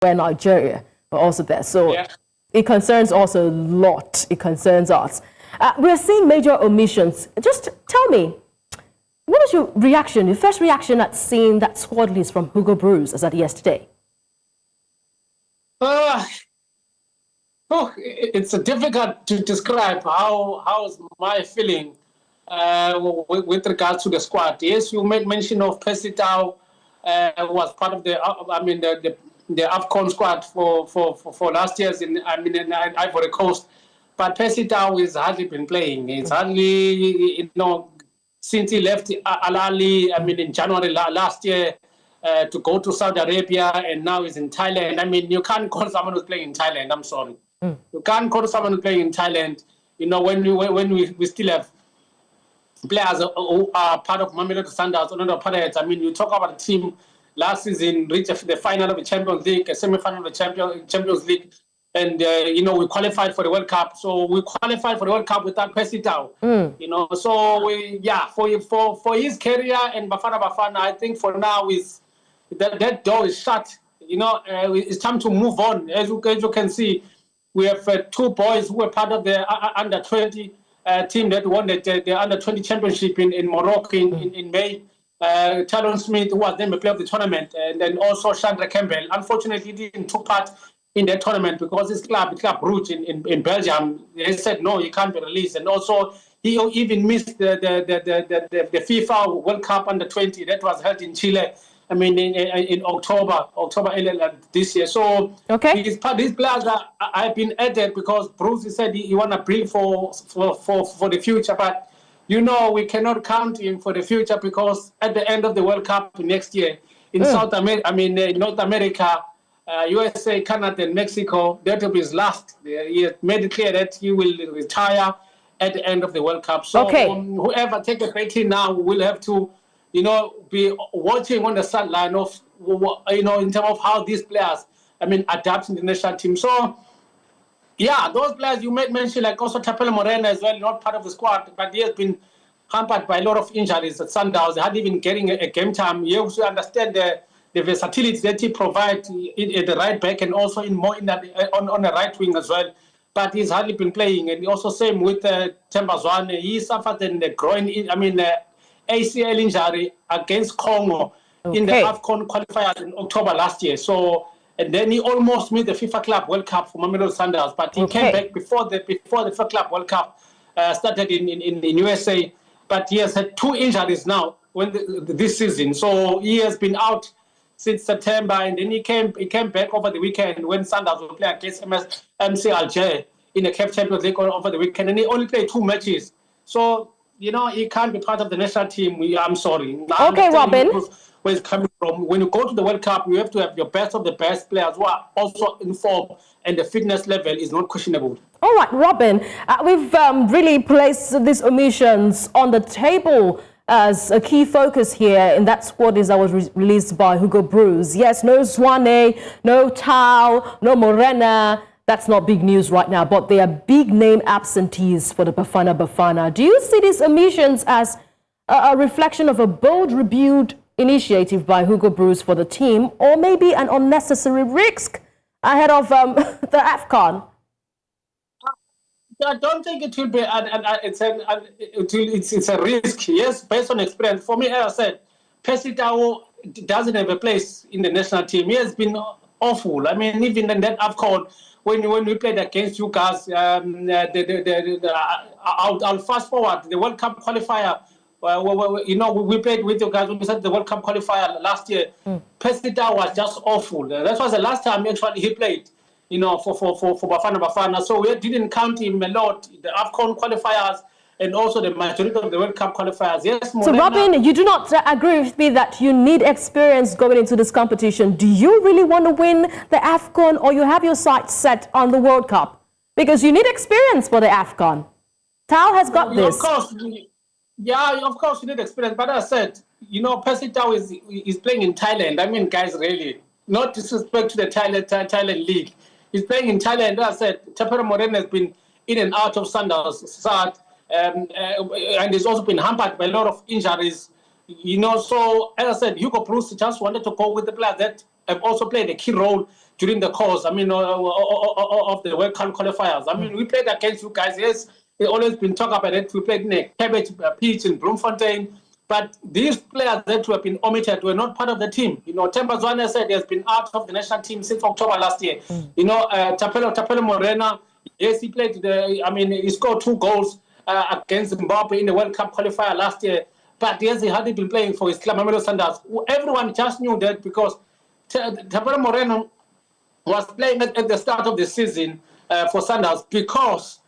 where Nigeria were also there. So it concerns also a lot. It concerns us. We're seeing major omissions. Just tell me, what was your reaction, your first reaction at seeing that squad list from Hugo Broos as at yesterday? It's difficult to describe how's my feeling with regards to the squad. Yes, you made mention of Percy was part of the AFCON squad for last year's in Ivory Coast, but Percy has hardly been playing. It's hardly since he left Al Ahly, in January last year. To go to Saudi Arabia, and now he's in Thailand. You can't call someone who's playing in Thailand. I'm sorry. You can't call someone who's playing in Thailand. When we still have players who are part of Mamelodi Sundowns, or not Pirates. You talk about a team last season reached the final of the Champions League, a semi-final of the Champions League, and we qualified for the World Cup. So we qualified for the World Cup without Percy Tau. So for his career and Bafana Bafana, I think for now that door is shut. It's time to move on. As you can see, we have two boys who were part of the under-20 team that won the under-20 championship in Morocco in May. Tylon Smith, who was then the player of the tournament, and then also Shandre Campbell. Unfortunately, he didn't take part in that tournament because his club Brugge in Belgium, they said no, he can't be released. And also, he even missed the FIFA World Cup under-20 that was held in Chile. In October this year. So these players have been added because Bruce said he want to bring for the future, but we cannot count him for the future because at the end of the World Cup next year in North America, USA, Canada, and Mexico, that will be his last. He has made it clear that he will retire at the end of the World Cup. So whoever take a break now will have to be watching on the sideline of, in terms of how these players, adapt in the national team. So, those players you made mention, like also Thapelo Morena as well, not part of the squad, but he has been hampered by a lot of injuries at Sundowns. They hardly even getting a game time. You also understand the versatility that he provides at the right back and also on the right wing as well. But he's hardly been playing. And also same with Themba Zwane. He suffered in the groin, ACL injury against Congo in the AFCON qualifiers in October last year. So, and then he almost made the FIFA Club World Cup for Mamelodi Sundowns, but he came back before the FIFA Club World Cup started in USA. But he has had two injuries now this season. So he has been out since September, and then he came back over the weekend when Sundowns will play against MC Alger in the CAF Champions League over the weekend, and he only played 2 matches. So he can't be part of the national team. I'm sorry. Okay, Robin. Where it's coming from. When you go to the World Cup, you have to have your best of the best players who are also in form, and the fitness level is not questionable. All right, Robin. We've really placed these omissions on the table as a key focus here in that squad list that was released by Hugo Broos. Yes, no Zwane, no Tau, no Morena. That's not big news right now, but they are big name absentees for the Bafana Bafana. Do you see these omissions as a reflection of a bold rebuild initiative by Hugo Broos for the team, or maybe an unnecessary risk ahead of the AFCON? I don't think it will be. It's a risk. Yes, based on experience. For me, as I said, Percy doesn't have a place in the national team. He has been awful. Even in that AFCON, when we played against you guys, I'll fast forward the World Cup qualifier. We played with you guys when we said the World Cup qualifier last year. Percy was just awful. That was the last time actually he played. For Bafana Bafana. So we didn't count him a lot. The AFCON qualifiers and also the majority of the World Cup qualifiers. Yes, Morena. So, Robin, you do not agree with me that you need experience going into this competition. Do you really want to win the AFCON, or you have your sights set on the World Cup? Because you need experience for the AFCON. Tau has got this. Of course. Of course you need experience. But as I said, Percy Tau is playing in Thailand. Guys, really, not disrespect to the Thailand league. He's playing in Thailand. As I said, Thapelo Morena has been in and out of Sundowns' side, and he's also been hampered by a lot of injuries. So, as I said, Hugo Broos just wanted to go with the players that have also played a key role during the course, of the World Cup qualifiers. We played against you guys. Yes, it's always been talked about it. We played in a cabbage pitch in Bloemfontein. But these players that have been omitted were not part of the team. Themba Zwane said he has been out of the national team since October last year. Thapelo Morena, yes, he played. He scored 2 goals against Zimbabwe in the World Cup qualifier last year. But yes, he hadn't been playing for his club, Mamelodi Sundowns. Everyone just knew that because Thapelo Morena was playing at the start of the season for Sundowns because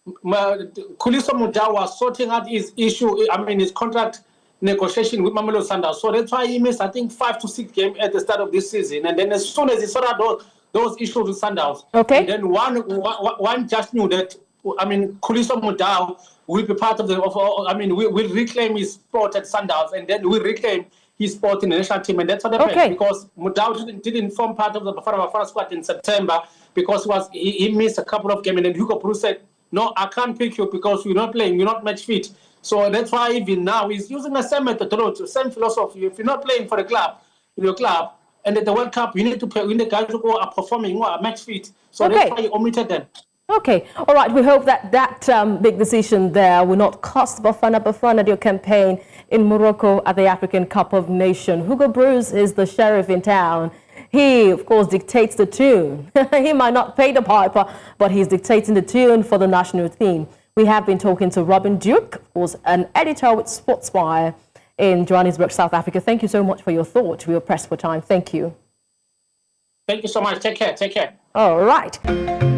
Khuliso Mudau was sorting out his issue, his contract negotiation with Mamelodi Sundowns. So that's why he missed, I think, 5 to 6 games at the start of this season. And then as soon as he sorted out those issues with Sundowns, okay. And then one just knew that, Khuliso Mudau will be part of we'll reclaim his spot at Sundowns, and then we'll reclaim his spot in the national team. And that's what happened because Mudau didn't form part of the Bafana Bafana squad in September because he missed a couple of games. And then Hugo Broos said, no, I can't pick you because you're not playing, you're not match fit. So that's why even now he's using the same methodology, the same philosophy. If you're not playing for the club, in your club, and at the World Cup, you need to play when the guys who are performing who are match fit. So that's why he omitted them. Okay, all right. We hope that big decision there will not cost Bafana Bafana their campaign in Morocco at the African Cup of Nations. Hugo Broos is the sheriff in town. He, of course, dictates the tune. He might not pay the piper, but he's dictating the tune for the national team. We have been talking to Robin Duke, of course, an editor with Sportswire in Johannesburg, South Africa. Thank you so much for your thought. We are pressed for time. Thank you. Thank you so much. Take care. Take care. All right.